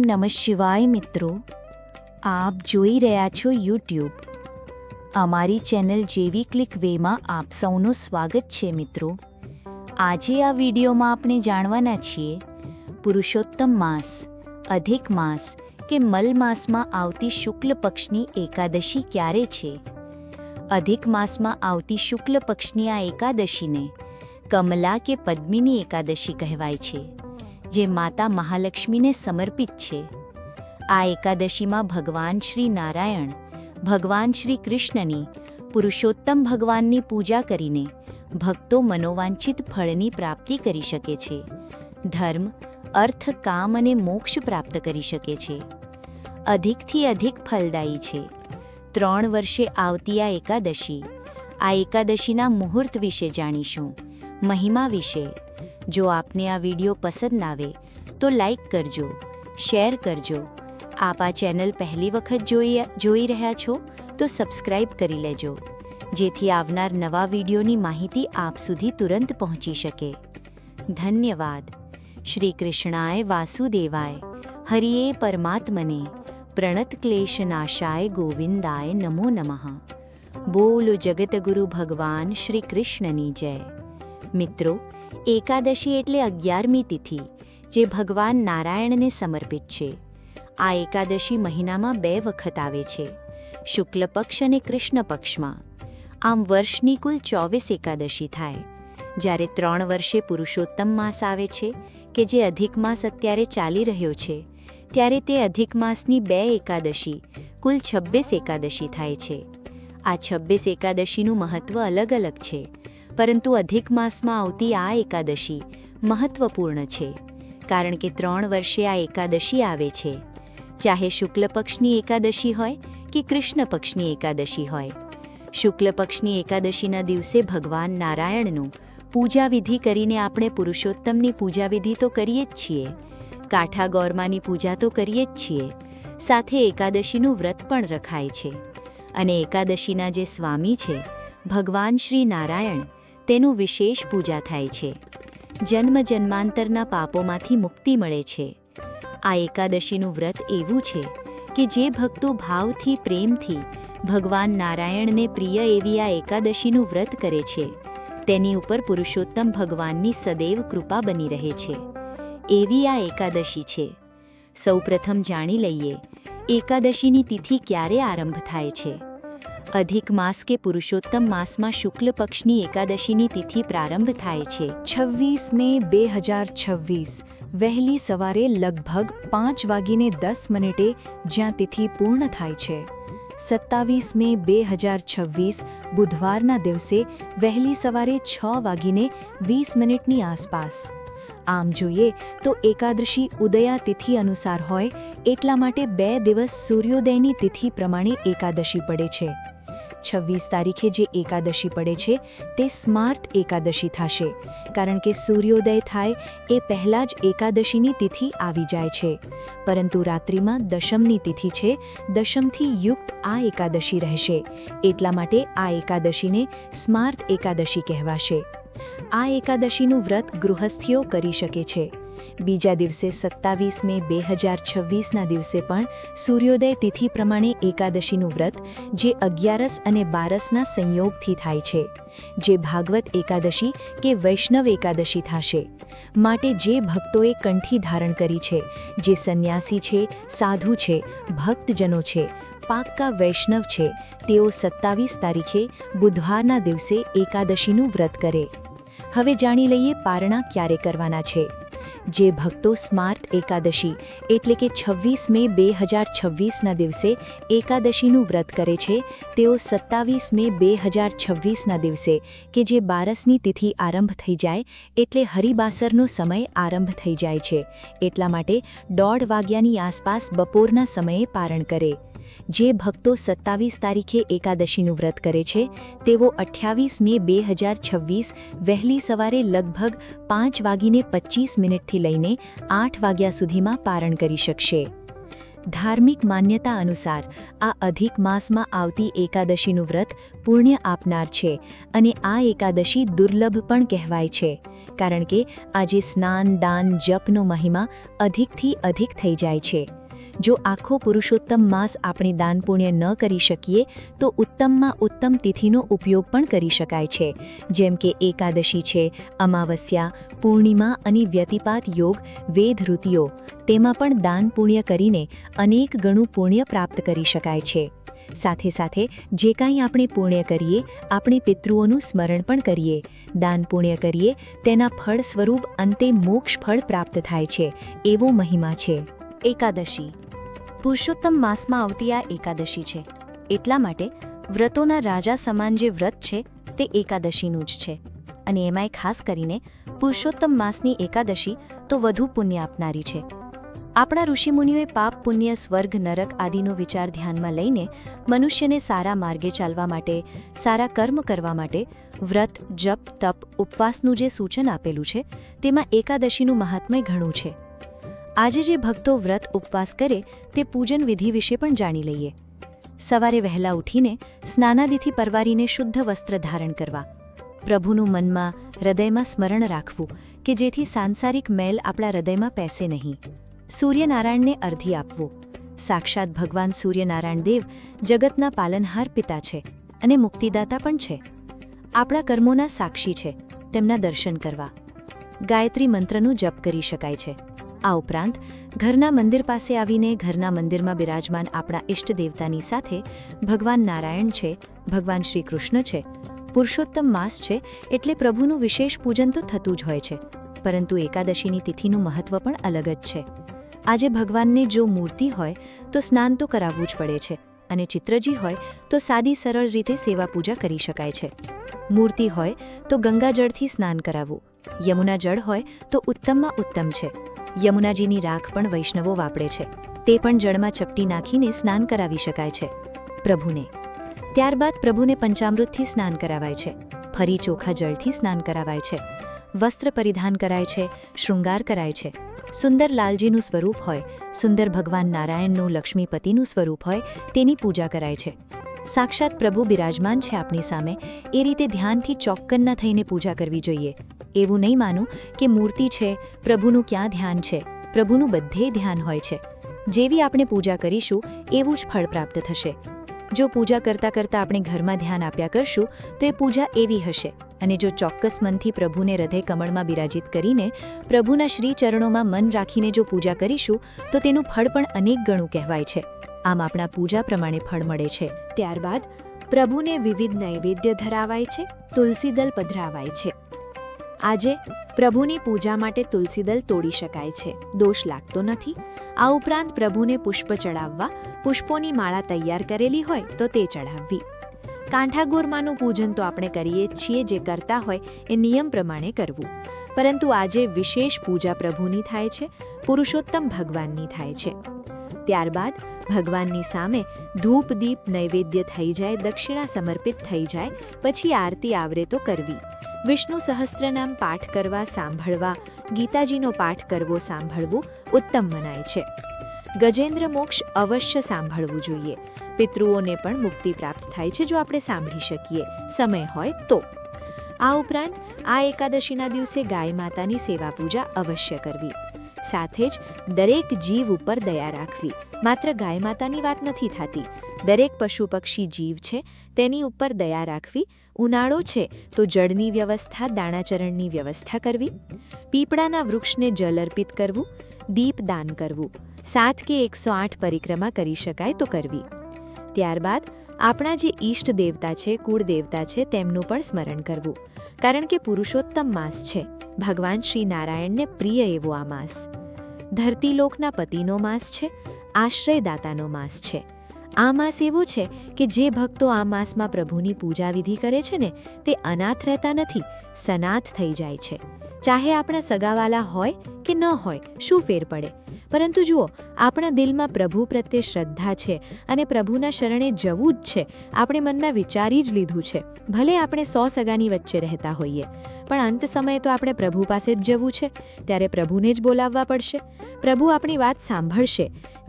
નમઃ શિવાય મિત્રો, આપ જોઈ રહ્યા છો યુટ્યુબ. અમારી ચેનલ જેવી ક્લિક વેમાં આપ સૌનું સ્વાગત છે મિત્રો. આજે આ વિડીયોમાં આપણે જાણવાના છીએ પુરુષોત્તમ માસ, અધિક માસ કે મલ માસમાં આવતી શુક્લ પક્ષની એકાદશી ક્યારે છે. અધિક માસમાં આવતી શુક્લ પક્ષની આ એકાદશીને કમલા કે પદ્મિની એકાદશી કહેવાય છે, જે માતા મહાલક્ષ્મીને સમર્પિત છે. આ એકાદશીમાં ભગવાન શ્રી નારાયણ, ભગવાન શ્રી કૃષ્ણની, પુરુષોત્તમ ભગવાનની પૂજા કરીને ભક્તો મનોવાંછિત ફળની પ્રાપ્તિ કરી શકે છે. ધર્મ, અર્થ, કામ અને મોક્ષ પ્રાપ્ત કરી શકે છે. અધિકથી અધિક ફલદાયી છે. 3 વર્ષે આવતી આ એકાદશીના મુહૂર્ત વિશે જાણીશું, મહિમા વિશે. જો આપને આ વિડીયો પસંદ આવે તો લાઈક કરજો, શેર કરજો. આપ આ ચેનલ પહેલી વખત જોઈ રહ્યા છો તો સબસ્ક્રાઈબ કરી લેજો, જેથી આવનાર નવા વિડીયોની માહિતી આપ સુધી તુરંત પહોંચી શકે. ધન્યવાદ. શ્રી કૃષ્ણાય વાસુદેવાય, હરિયે પરમાત્મને, પ્રણત ક્લેશનાશાય ગોવિંદાય નમો નમઃ. બોલો જગતગુરુ ભગવાન શ્રી કૃષ્ણની જય. મિત્રો, એકાદશી એટલે 11મી તિથિ, જે ભગવાન નારાયણને સમર્પિત છે. આ એકાદશી મહિનામાં 2 વખત આવે છે, શુક્લ પક્ષ અને કૃષ્ણ પક્ષમાં. આમ વર્ષની કુલ 24 એકાદશી થાય. જ્યારે 3 વર્ષે પુરુષોત્તમ માસ આવે છે, કે જે અધિક માસ અત્યારે ચાલી રહ્યો છે, ત્યારે તે અધિક માસની 2 એકાદશી, કુલ 26 એકાદશી થાય છે. આ 26 એકાદશીનું મહત્વ અલગ અલગ છે, પરંતુ અધિક માસમાં આવતી આ એકાદશી મહત્વપૂર્ણ છે, કારણ કે 3 વર્ષે આ એકાદશી આવે છે. ચાહે શુક્લ પક્ષની એકાદશી હોય કે કૃષ્ણ પક્ષની એકાદશી હોય. શુક્લ પક્ષની એકાદશીના દિવસે ભગવાન નારાયણનું પૂજાવિધિ કરીને આપણે પુરુષોત્તમની પૂજાવિધિ તો કરીએ જ છીએ, કાઠા ગૌરમાની પૂજા તો કરીએ જ છીએ, સાથે એકાદશીનું વ્રત પણ રખાય છે. અને એકાદશીના જે સ્વામી છે ભગવાન શ્રી નારાયણ, તેનું વિશેષ પૂજા થાય છે. જન્મ જન્માંતરના પાપોમાંથી મુક્તિ મળે છે. આ એકાદશીનું વ્રત એવું છે કે જે ભક્તો ભાવથી, પ્રેમથી ભગવાન નારાયણને પ્રિય એવી આ એકાદશીનું વ્રત કરે છે, તેની ઉપર પુરુષોત્તમ ભગવાનની સદૈવ કૃપા બની રહે છે. એવી આ એકાદશી છે. સૌપ્રથમ જાણી લઈએ એકાદશીની તિથિ ક્યારે આરંભ થાય છે. અધિક માસ કે પુરુષોત્તમ માસમાં શુક્લ પક્ષની એકાદશીની તિથિ પ્રારંભ થાય છે 26 મે 2026 વહેલી સવારે લગભગ 5:10 જ્યાં તિથિ પૂર્ણ થાય છે. 27 મે 2026 બુધવારના દિવસે વહેલી સવારે 6:20 આસપાસ. આમ જોઈએ તો એકાદશી ઉદયા તિથિ અનુસાર હોય, એટલા માટે 2 દિવસ સૂર્યોદયની તિથિ પ્રમાણે એકાદશી પડે છે. 26 તારીખે જે એકાદશી પડે છે તે સ્માર્ત એકાદશી થશે, કારણ કે સૂર્યોદય થાય એ પહેલાં જ એકાદશીની તિથિ આવી જાય છે. પરંતુ રાત્રિમાં દશમની તિથિ છે, દશમથી યુક્ત આ એકાદશી રહેશે, એટલા માટે આ એકાદશીને સ્માર્ત એકાદશી કહેવાશે. આ એકાદશીનું વ્રત ગૃહસ્થીઓ કરી શકે છે. બીજા દિવસે 27 મે 2026ના દિવસે પણ સૂર્યોદય તિથિ પ્રમાણે એકાદશીનું વ્રત, જે 11 અને 12ના સંયોગથી થાય છે, જે ભાગવત એકાદશી કે વૈષ્ણવ એકાદશી થશે. માટે જે ભક્તોએ કંઠી ધારણ કરી છે, જે સંન્યાસી છે, સાધુ છે, ભક્તજનો છે, પાક્કા વૈષ્ણવ છે, તેઓ 27 તારીખે બુધવારના દિવસે એકાદશીનું વ્રત કરે. હવે જાણી લઈએ પારણા ક્યારે કરવાના છે. જે ભક્તો સ્માર્ત એકાદશી એટલે કે 26 મે 2026ના દિવસે એકાદશીનું વ્રત કરે છે, તેઓ 27 મે 2026ના દિવસે, કે જે 12ની તિથિ આરંભ થઈ જાય એટલે હરિબાસરનો સમય આરંભ થઈ જાય છે, એટલા માટે 1:30 વાગ્યાની આસપાસ બપોરના સમયે પારણ કરે. જે ભક્તો 27 તારીખે એકાદશીનું વ્રત કરે છે, તેઓ 28 મે 2026 વહેલી સવારે લગભગ 5:25 થી લઈને 8 વાગ્યા સુધીમાં પારણ કરી શકશે. ધાર્મિક માન્યતા અનુસાર આ અધિક માસમાં આવતી એકાદશીનું વ્રત પુણ્ય આપનાર છે અને આ એકાદશી દુર્લભ પણ કહેવાય છે, કારણ કે આજે સ્નાન, દાન, જપનો મહિમા અધિકથી અધિક થઈ જાય છે. જો આખો પુરુષોત્તમ માસ આપણે દાન પુણ્ય ન કરી શકીએ તો ઉત્તમમાં ઉત્તમ તિથિનો ઉપયોગ પણ કરી શકાય છે, જેમ કે એકાદશી છે, અમાવસ્યા, પૂર્ણિમા અને વ્યતિપાત યોગ, વેદ ઋતુઓ, તેમાં પણ દાન પુણ્ય કરીને અનેક ગણું પુણ્ય પ્રાપ્ત કરી શકાય છે. સાથે સાથે જે કાંઈ આપણે પુણ્ય કરીએ, આપણે પિતૃઓનું સ્મરણ પણ કરીએ, દાન પુણ્ય કરીએ, તેના ફળ સ્વરૂપ અંતે મોક્ષ ફળ પ્રાપ્ત થાય છે, એવો મહિમા છે. એકાદશી પુરુષોત્તમ માસમાં આવતી આ એકાદશી છે, એટલા માટે વ્રતોના રાજા સમાન જે વ્રત છે તે એકાદશીનું જ છે. અને એમાંય ખાસ કરીને પુરુષોત્તમ માસની એકાદશી તો વધુ પુણ્ય આપનારી છે. આપણા ઋષિમુનિઓએ પાપ, પુણ્ય, સ્વર્ગ, નરક આદિનો વિચાર ધ્યાનમાં લઈને મનુષ્યને સારા માર્ગે ચાલવા માટે, સારા કર્મ કરવા માટે વ્રત, જપ, તપ, ઉપવાસનું જે સૂચન આપેલું છે તેમાં એકાદશીનું મહાત્મ્ય ઘણું છે. આજે જે ભક્તો વ્રત ઉપવાસ કરે તે પૂજન વિધિ વિશે પણ જાણી લઈએ. સવારે વહેલા ઉઠીને સ્નાનાદિથી પરવારીને શુદ્ધ વસ્ત્ર ધારણ કરવા, પ્રભુનું મનમાં, હૃદયમાં સ્મરણ રાખવું કે જેથી સાંસારિક મેલ આપણા હૃદયમાં પેસે નહીં. સૂર્યનારાયણને અર્ઘ્ય આપવું. સાક્ષાત ભગવાન સૂર્યનારાયણ દેવ જગતના પાલનહાર પિતા છે અને મુક્તિદાતા પણ છે. આપણા કર્મોના સાક્ષી છે, તેમના દર્શન કરવા. ગાયત્રી મંત્રનું જપ કરી શકાય છે. આ ઉપરાંત ઘરના મંદિર પાસે આવીને ઘરના મંદિરમાં બિરાજમાન આપણા ઇષ્ટ દેવતાની સાથે ભગવાન નારાયણ છે, ભગવાન શ્રી કૃષ્ણ છે, પુરુષોત્તમ માસ છે એટલે પ્રભુનું વિશેષ પૂજન તો થતું જ હોય છે, પરંતુ એકાદશીની તિથિનું મહત્વ પણ અલગ જ છે. આજે ભગવાનને જો મૂર્તિ હોય તો સ્નાન તો કરાવવું જ પડે છે અને ચિત્રજી હોય તો સાદી સરળ રીતે સેવા પૂજા કરી શકાય છે. મૂર્તિ હોય તો ગંગાજળથી સ્નાન કરાવવું, યમુના જળ હોય તો ઉત્તમમાં ઉત્તમ છે. યમુનાજીની રાખ પણ વૈષ્ણવો વાપરે છે, તે પણ જળમાં ચપટી નાખીને સ્નાન કરાવી શકાય છે પ્રભુને. ત્યારબાદ પ્રભુને પંચામૃતથી સ્નાન કરાવાય છે, ફરી ચોખા જળથી સ્નાન કરાવાય છે, વસ્ત્ર પરિધાન કરાય છે, શૃંગાર કરાય છે. સુંદર લાલજીનું સ્વરૂપ હોય, સુંદર ભગવાન નારાયણનું, લક્ષ્મીપતિનું સ્વરૂપ હોય તેની પૂજા કરાય છે. સાક્ષાત પ્રભુ બિરાજમાન છે આપણી સામે, એ રીતે ધ્યાનથી ચોક્કન્ના થઈને પૂજા કરવી જોઈએ. એવું નહીં માનું કે મૂર્તિ છે, પ્રભુનું ક્યાં ધ્યાન છે. પ્રભુનું બધે ધ્યાન હોય છે. જેવી આપણે પૂજા કરીશું એવું જ ફળ પ્રાપ્ત થશે. જો પૂજા કરતાં કરતાં આપણે ઘરમાં ધ્યાન આપ્યા કરશું તો એ પૂજા એવી હશે, અને જો ચોક્કસ મનથી પ્રભુને હૃદય કમળમાં બિરાજિત કરીને પ્રભુના શ્રી ચરણોમાં મન રાખીને જો પૂજા કરીશું તો તેનું ફળ પણ અનેક ગણું કહેવાય છે. આમ આપણા પૂજા પ્રમાણે ફળ મળે છે. ત્યારબાદ પ્રભુને વિવિધ નૈવેદ્ય ધરાવાય છે, તુલસીદલ પધરાવાય છે. આજે પ્રભુની પૂજા માટે તુલસીદલ તોડી શકાય છે, દોષ લાગતો નથી. આ ઉપરાંત પ્રભુને પુષ્પ ચડાવવા, પુષ્પોની માળા તૈયાર કરેલી હોય તો તે ચડાવવી. કાંઠાગોરમાનું પૂજન તો આપણે કરીએ જ છીએ, જે કરતા હોય એ નિયમ પ્રમાણે કરવું. પરંતુ આજે વિશેષ પૂજા પ્રભુની થાય છે, પુરુષોત્તમ ભગવાનની થાય છે. ત્યારબાદ ભગવાનની સામે ધૂપ, દીપ, નૈવેદ્ય થઈ જાય, દક્ષિણા સમર્પિત થઈ જાય પછી આરતી આવરે તો કરવી. વિષ્ણુ સહસ્ત્રનામ પાઠ કરવા, સાંભળવા, ગીતાજીનો પાઠ કરવો, સાંભળવું ઉત્તમ મનાય છે. ગજેન્દ્ર મોક્ષ અવશ્ય સાંભળવું જોઈએ. પિતૃઓને પણ મુક્તિ પ્રાપ્ત થાય છે જો આપણે સાંભળી શકીએ, સમય હોય તો. આ ઉપરાંત આ એકાદશીના દિવસે ગાય માતાની સેવા પૂજા અવશ્ય કરવી. સાથે જ દરેક જીવ ઉપર દયા રાખવી. માત્ર ગાય માતાની વાત નથી થતી, દરેક પશુ પક્ષી જીવ છે તેની ઉપર દયા રાખવી. ઉનાળો છે તો જળની વ્યવસ્થા, દાણાચરણની વ્યવસ્થા કરવી. પીપળાના વૃક્ષને જલ અર્પિત કરવું. દીપ દાન કરવું. 7 કે 108 પરિક્રમા કરી શકાય તો કરવી. ત્યારબાદ આપણા જે ઈષ્ટ દેવતા છે, કુળ દેવતા છે, તેમનું પણ સ્મરણ કરવું, કારણ કે પુરુષોત્તમ માસ છે. ભગવાન શ્રી નારાયણને પ્રિય એવો આ માસ. ધરતીલોકના પતિનો માસ છે, આશ્રયદાતાનો માસ છે. આ માસ એવો છે કે જે ભક્તો આ માસમાં પ્રભુની પૂજા વિધિ કરે છે ને તે અનાથ રહેતા નથી, સનાથ થઈ જાય છે. ચાહે આપણા સગાવાલા હોય કે ન હોય, શું ફેર પડે? પરંતુ જુઓ, આપણા દિલમાં પ્રભુ પ્રત્યે શ્રદ્ધા છે અને પ્રભુના શરણે જવું જ છે. આપણે મનમાં વિચારી જ લીધું છે. ભલે આપણે 100 સગાની વચ્ચે રહેતા હોઈએ, પણ અંત સમયે તો આપણે પ્રભુ પાસે જ જવું છે. ત્યારે પ્રભુને જ બોલાવવા પડશે. પ્રભુ આપણી વાત સાંભળશે.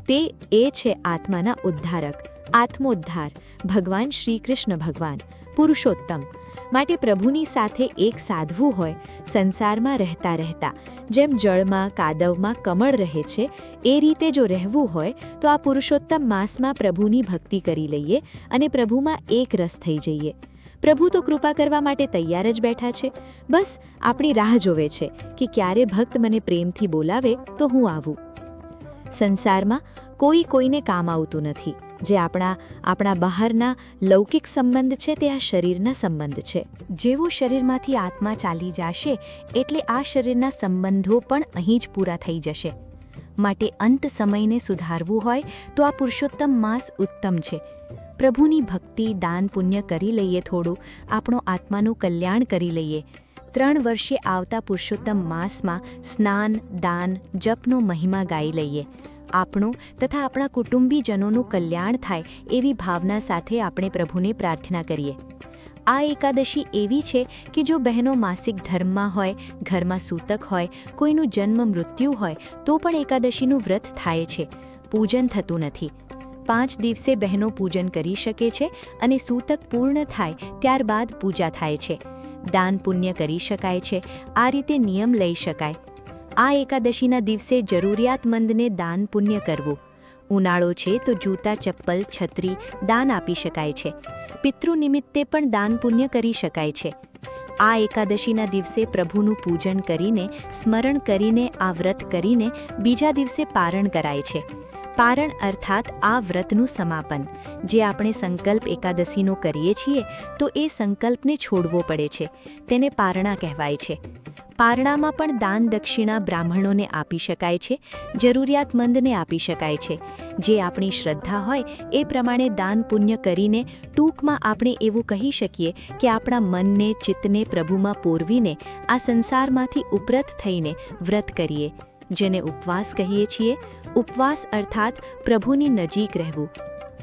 તે એ છે આત્માના ઉદ્ધારક, આત્મોદ્ધાર, ભગવાન શ્રી કૃષ્ણ ભગવાન, પુરુષોત્તમ. માટે પ્રભુની સાથે એક સાધવું હોય, સંસારમાં રહેતા રહેતા જેમ જળમાં કાદવમાં કમળ રહે છે એ રીતે જો રહેવું હોય તો આ પુરુષોત્તમ માસમાં પ્રભુની ભક્તિ કરી લઈએ અને પ્રભુમાં એક રસ થઈ જઈએ. પ્રભુ તો કૃપા કરવા માટે તૈયાર જ બેઠા છે. બસ આપણી રાહ જોવે છે કે ક્યારે ભક્ત મને પ્રેમથી બોલાવે તો હું આવું. સંસારમાં કોઈ કોઈને કામ આવતું નથી. જે આપણા બહારના લૌકિક સંબંધ છે તે આ શરીરના સંબંધ છે. જેવું શરીરમાંથી આત્મા ચાલી જશે એટલે આ શરીરના સંબંધો પણ અહીં જ પૂરા થઈ જશે. માટે અંત સમયને સુધારવું હોય તો આ પુરુષોત્તમ માસ ઉત્તમ છે. પ્રભુની ભક્તિ દાન પુણ્ય કરી લઈએ, થોડું આપણો આત્માનું કલ્યાણ કરી લઈએ. 3 વર્ષે આવતા પુરુષોત્તમ માસમાં સ્નાન દાન જપનો મહિમા ગાઈ લઈએ. આપણું તથા આપણા કુટુંબીજનોનું કલ્યાણ થાય એવી ભાવના સાથે આપણે પ્રભુને પ્રાર્થના કરીએ. આ એકાદશી એવી છે કે જો બહેનો માસિક ધર્મમાં હોય, ઘરમાં સૂતક હોય, કોઈનું જન્મ મૃત્યુ હોય તો પણ એકાદશીનું વ્રત થાય છે. પૂજન થતું નથી. 5 દિવસે બહેનો પૂજન કરી શકે છે અને સૂતક પૂર્ણ થાય ત્યારબાદ પૂજા થાય છે. દાન પુણ્ય કરી શકાય છે. આ રીતે નિયમ લઈ શકાય. આ એકાદશીના દિવસે જરૂરિયાતમંદને દાન પુણ્ય કરવું. ઉનાળો છે તો જૂતા ચપ્પલ છત્રી દાન આપી શકાય છે. પિતૃ નિમિત્તે પણ દાન પુણ્ય કરી શકાય છે. આ એકાદશીના દિવસે પ્રભુનું પૂજન કરીને સ્મરણ કરીને આ વ્રત કરીને બીજા દિવસે પારણ કરાય છે. પારણ અર્થાત આ વ્રતનું સમાપન. જે આપણે સંકલ્પ એકાદશીનો કરીએ છીએ તો એ સંકલ્પને છોડવો પડે છે. તેને પારણા કહેવાય છે. પારણામાં પણ દાન દક્ષિણા બ્રાહ્મણોને આપી શકાય છે, જરૂરિયાતમંદને આપી શકાય છે. જે આપણી શ્રદ્ધા હોય એ પ્રમાણે દાન પુણ્ય કરીને ટૂંકમાં આપણે એવું કહી શકીએ કે આપણા મનને ચિત્તને પ્રભુમાં પોરવીને આ સંસારમાંથી ઉપરત થઈને વ્રત કરીએ. જેને ઉપવાસ કહીએ છીએ. ઉપવાસ અર્થાત પ્રભુની નજીક રહેવું.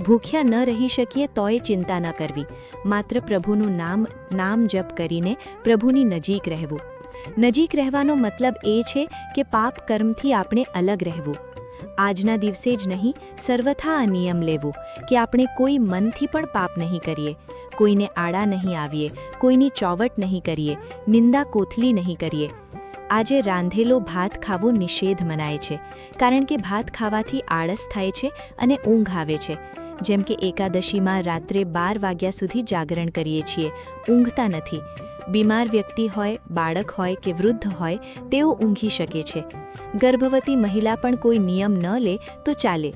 ભૂખ્યા ન રહી શકીએ તોય ચિંતા ન કરવી. માત્ર પ્રભુનું નામ જપ કરીને પ્રભુની નજીક રહેવું. નજીક રહેવાનો મતલબ એ છે કે પાપ કર્મથી આપણે અલગ રહેવું. આજના દિવસે જ નહીં, સર્વથા આ નિયમ લેવું કે આપણે કોઈ મનથી પણ પાપ નહીં કરીએ, કોઈને આડા નહીં આવીએ, કોઈની ચોવટ નહીં કરીએ, નિંદા કોથલી નહીં કરીએ. આજે રાંધેલો ભાત ખાવો નિષેધ મનાય છે, કારણ કે ભાત ખાવાથી આળસ થાય છે અને ઊંઘ આવે છે. જેમ કે એકાદશીમાં રાત્રે 12 વાગ્યા સુધી જાગરણ કરીએ છીએ, ઊંઘતા નથી. બીમાર વ્યક્તિ હોય, બાળક હોય કે વૃદ્ધ હોય તેઓ ઊંઘી શકે છે. ગર્ભવતી મહિલા પણ કોઈ નિયમ ન લે તો ચાલે.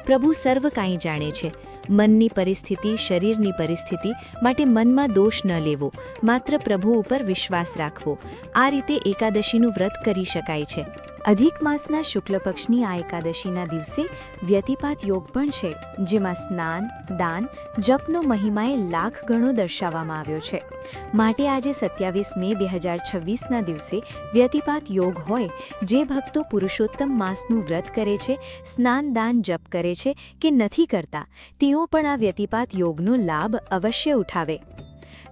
પ્રભુ સર્વ કાંઈ જાણે છે. મનની પરિસ્થિતિ, શરીરની પરિસ્થિતિ માટે મનમાં દોષ ન લેવો, માત્ર પ્રભુ ઉપર વિશ્વાસ રાખવો. આ રીતે એકાદશીનું વ્રત કરી શકાય છે. અધિક માસના શુક્લ પક્ષની આ એકાદશીના દિવસે વ્યતિપાત યોગ પણ છે, જેમાં સ્નાન દાન જપનો મહિમાએ લાખ ગણો દર્શાવવામાં આવ્યો છે. માટે આજે 27 મે 2026ના દિવસે વ્યતિપાત યોગ હોય. જે ભક્તો પુરુષોત્તમ માસનું વ્રત કરે છે, સ્નાન દાન જપ કરે છે કે નથી કરતા, તેઓ પણ આ વ્યતિપાત યોગનો લાભ અવશ્ય ઉઠાવે.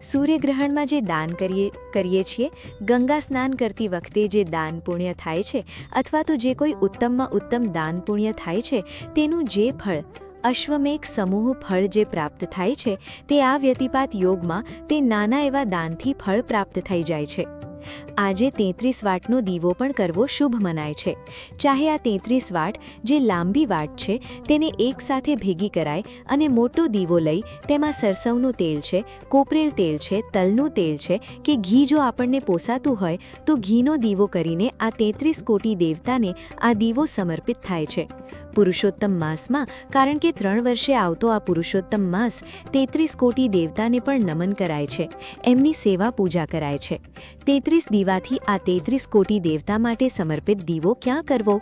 સૂર્યગ્રહણમાં જે દાન કરીએ છીએ, ગંગા સ્નાન કરતી વખતે જે દાન પુણ્ય થાય છે, અથવા તો જે કોઈ ઉત્તમમાં ઉત્તમ દાન પુણ્ય થાય છે તેનું જે ફળ, અશ્વમેઘ સમૂહ ફળ જે પ્રાપ્ત થાય છે તે આ વ્યતિપાત યોગમાં તે નાના એવા દાનથી ફળ પ્રાપ્ત થઈ જાય છે. આજે 33 વાટનો દીવો પણ કરવો શુભ મનાય છે. ચાહે આ 33 વાટ જે લાંબી વાટ છે તેને એકસાથે ભેગી કરાય અને મોટો દીવો લઈ તેમાં સરસવનું તેલ છે, કોપરેલ તેલ છે, તલનું તેલ છે કે ઘી જો આપણને પોસાતું હોય તો ઘીનો દીવો કરીને આ 33 કોટી દેવતાને આ દીવો સમર્પિત થાય છે. પુરુષોત્તમ માસમાં, કારણ કે 3 વર્ષે આવતો આ પુરુષોત્તમ માસ 33 કોટી દેવતાને પણ નમન કરાય છે, એમની સેવા પૂજા કરાય છે. 33 દીવાથી આ 33 કોટી દેવતા માટે સમર્પિત દીવો ક્યાં કરવો?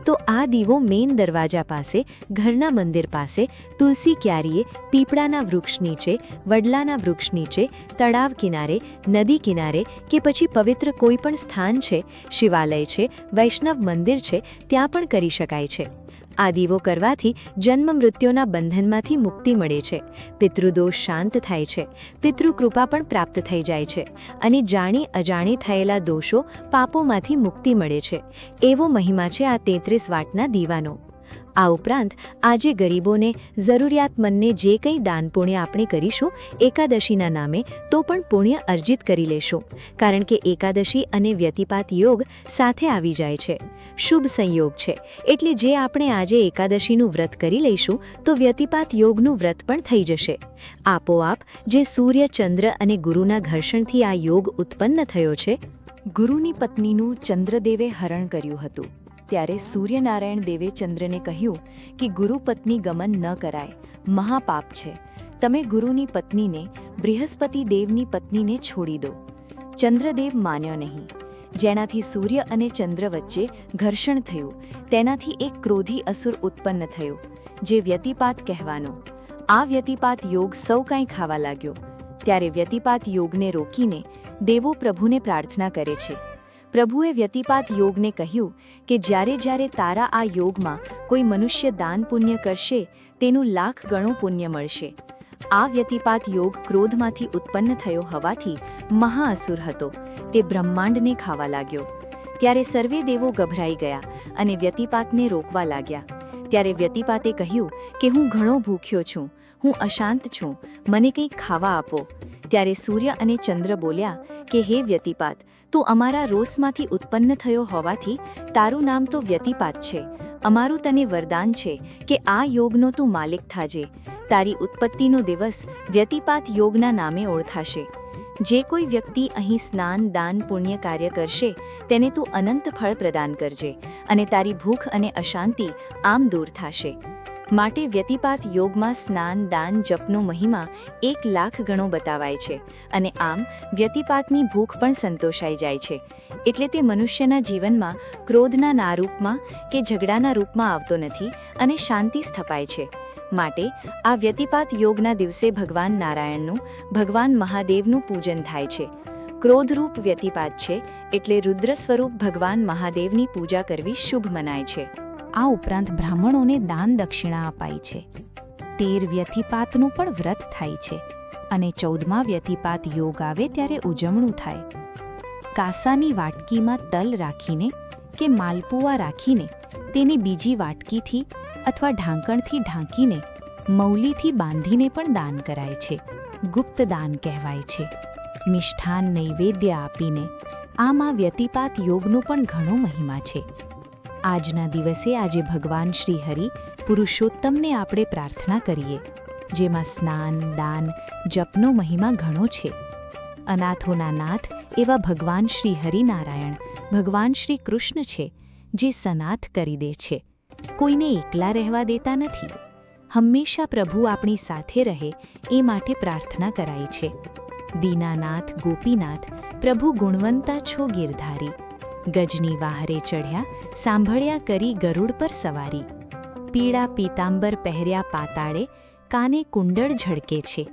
તો આ દીવો મેઇન દરવાજા પાસે, ઘરના મંદિર પાસે, તુલસી ક્યારીએ, પીપળાના વૃક્ષ નીચે, વડલાના વૃક્ષ નીચે, તળાવ કિનારે, નદી કિનારે કે પછી પવિત્ર કોઈ પણ સ્થાન છે, શિવાલય છે, વૈષ્ણવ મંદિર છે, ત્યાં પણ કરી શકાય છે. આ દીવો કરવાથી જન્મ મૃત્યુના બંધનમાંથી મુક્તિ મળે છે, પિતૃદોષ શાંત થાય છે, પિતૃકૃપા પણ પ્રાપ્ત થઈ જાય છે અને જાણી અજાણી થયેલા દોષો પાપોમાંથી મુક્તિ મળે છે. એવો મહિમા છે આ 33 વાટના દીવાનો. આ ઉપરાંત આજે ગરીબોને જરૂરિયાતમંદને જે કંઈ દાન પુણ્ય આપણે કરીશું એકાદશીના નામે તો પણ પુણ્ય અર્જિત કરી લેશું, કારણ કે એકાદશી અને વ્યતિપાત યોગ સાથે આવી જાય છે, શુભ સંયોગ છે. એટલે જે આપણે આજે એકાદશીનું વ્રત કરી લઈશું તો વ્યતિપાત યોગનું વ્રત પણ થઈ જશે. આપોઆપ જે સૂર્ય, ચંદ્ર અને ગુરુના ઘર્ષણથી આ યોગ ઉત્પન્ન થયો છે. ગુરુની પત્નીનું ચંદ્રદેવે હરણ કર્યું હતું, ત્યારે સૂર્યનારાયણ દેવે ચંદ્રને કહ્યું કે ગુરુ પત્ની ગમન ન કરાય, મહાપાપ છે. તમે ગુરુની પત્નીને, બૃહસ્પતિ દેવની પત્નીને છોડી દો. ચંદ્રદેવ માન્યો નહીં, જેનાથી સૂર્ય અને ચંદ્ર વચ્ચે ઘર્ષણ થયું. તેનાથી એક ક્રોધી અસુર ઉત્પન્ન થયો, જે વ્યતિપાત કહેવાનો. આ વ્યતિપાત યોગ સૌ કાંઈ ખાવા લાગ્યો. ત્યારે વ્યતિપાત યોગને રોકીને દેવો પ્રભુને પ્રાર્થના કરે છે. પ્રભુએ વ્યતિપાત યોગને કહ્યું કે જ્યારે જ્યારે તારા આ યોગમાં કોઈ મનુષ્ય દાન પુણ્ય કરશે તેનું લાખ ગણો પુણ્ય મળશે. આ વ્યતિપાત યોગ ક્રોધમાંથી ઉત્પન્ન થયો હોવાથી મહાઅસુર હતો, તે બ્રહ્માંડને ખાવા લાગ્યો. ત્યારે સર્વે દેવો ગભરાઈ ગયા અને વ્યતિપાતને રોકવા લાગ્યા. ત્યારે વ્યતિપાતે કહ્યું કે હું ઘણો ભૂખ્યો છું, હું અશાંત છું, મને કંઈક ખાવા આપો. ત્યારે સૂર્ય અને ચંદ્ર બોલ્યા કે હે વ્યતિપાત, તું અમારા રોષમાંથી ઉત્પન્ન થયો હોવાથી તારું નામ તો વ્યતિપાત છે. અમારું તને વરદાન છે કે આ યોગનો તું માલિક થાજે. તારી ઉત્પત્તિનો દિવસ વ્યતિપાત યોગના નામે ઓળખાશે. જે કોઈ વ્યક્તિ અહીં સ્નાન, દાન, પુણ્ય કાર્ય કરશે તેને તું અનંત ફળ પ્રદાન કરજે અને તારી ભૂખ અને અશાંતિ આમ દૂર થશે. માટે વ્યતિપાત યોગમાં સ્નાન, દાન, જપનો મહિમા 1 લાખ ગણો બતાવાય છે અને આમ વ્યતિપાતની ભૂખ પણ સંતોષાઈ જાય છે. એટલે તે મનુષ્યના જીવનમાં ક્રોધના નારૂપમાં કે ઝઘડાના રૂપમાં આવતો નથી અને શાંતિ સ્થપાય છે. માટે આ વ્યતિપાત યોગના દિવસે ભગવાન નારાયણનું, ભગવાન મહાદેવનું પૂજન થાય છે. ક્રોધરૂપ વ્યતિપાત છે એટલે રુદ્ર સ્વરૂપ ભગવાન મહાદેવની પૂજા કરવી શુભ મનાય છે. આ ઉપરાંત બ્રાહ્મણોને દાન દક્ષિણા અપાય છે. 13 વ્યતિપાતનું પણ વ્રત થાય છે અને 14મા વ્યતિપાત યોગ આવે ત્યારે ઉજવણું થાય. કાસાની વાટકીમાં તલ રાખીને કે માલપુઆ રાખીને તેને બીજી વાટકીથી અથવા ઢાંકણથી ઢાંકીને મૌલીથી બાંધીને પણ દાન કરાય છે. ગુપ્ત દાન કહેવાય છે. મિષ્ઠાન નૈવેદ્ય આપીને આમ આ વ્યતિપાત યોગનો પણ ઘણો મહિમા છે. આજના દિવસે આજે ભગવાન શ્રી હરિ પુરુષોત્તમને આપણે પ્રાર્થના કરીએ, જેમાં સ્નાન, દાન, જપનો મહિમા ઘણો છે. અનાથોના નાથ એવા ભગવાન શ્રી હરિનારાયણ, ભગવાન શ્રી કૃષ્ણ છે જે સનાથ કરી દે છે, કોઈને એકલા રહેવા દેતા નથી. હંમેશા પ્રભુ આપણી સાથે રહે એ માટે પ્રાર્થના કરાય છે. દીનાનાથ, ગોપીનાથ, પ્રભુ ગુણવંતા છો ગિરધારી. ગજની વાહરે ચઢ્યા, સાંભળ્યા કરી ગરુડ પર સવારી. પીળા પીતાંબર પહેર્યા પાતાળે, કાને કુંડળ ઝળકે છે.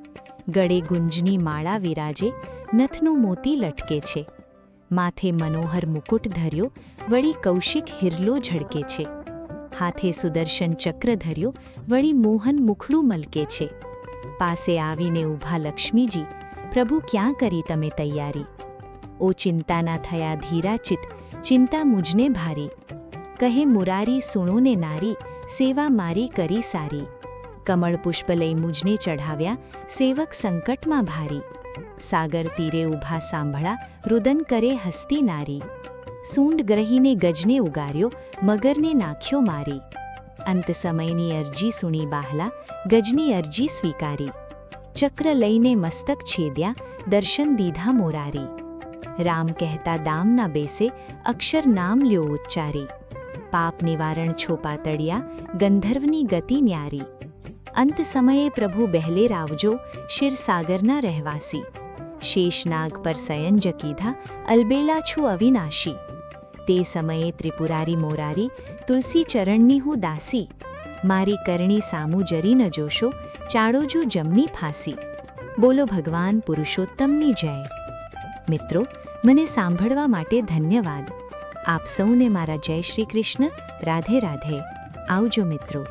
ગળે ગુંજની માળા વિરાજે, નથનું મોતી લટકે છે. માથે મનોહર મુકુટ ધર્યો, વળી કૌશિક હિરલો ઝળકે છે. હાથે સુદર્શન ચક્ર ધર્યો, વળી મોહન મુખડું મલકે છે. પાસે આવીને ઊભા લક્ષ્મીજી, પ્રભુ ક્યાં કરી તમે તૈયારી? ઓ ચિંતાના થયા ધીરાચિત, ચિંતા મુજને ભારી. કહે મુરારી સુણો ને નારી, સેવા મારી કરી સારી. કમળ પુષ્પ લઈ મુજને ચઢાવ્યા, સેવક સંકટમાં ભારી. સાગર તીરે ઊભા સાંભળા, રુદન કરે હસ્તી નારી. સૂંડ ગ્રહીને ગજને ઉગાર્યો, મગરને નાખ્યો મારી. અંત સમયની અરજી સુણી બાહલા, ગજની અરજી સ્વીકારી. ચક્ર લઈને મસ્તક છેદ્યા, દર્શન દીધા મોરારી. રામ કહેતા દામ ના બેસે, અક્ષર નામ લ્યો ઉચ્ચારી. પાપ નિવારણ છોપા તળિયા, ગંધર્વની ગતિ ન્યારી. અંત સમયે પ્રભુ બહેલેર આવજો, ક્ષીરસાગરના રહેવાસી. શેષનાગ પર સયંજ કીધા, અલબેલા છું અવિનાશી. તે સમયે ત્રિપુરારી મોરારી, તુલસી ચરણની હું દાસી. મારી કરણી સામું જરી ન જોશો, ચાળોજો જમની ફાંસી. બોલો ભગવાન પુરુષોત્તમની જય. મિત્રો, મને સાંભળવા માટે ધન્યવાદ. આપ સૌને મારા જય શ્રી કૃષ્ણ. રાધે રાધે. આવજો મિત્રો.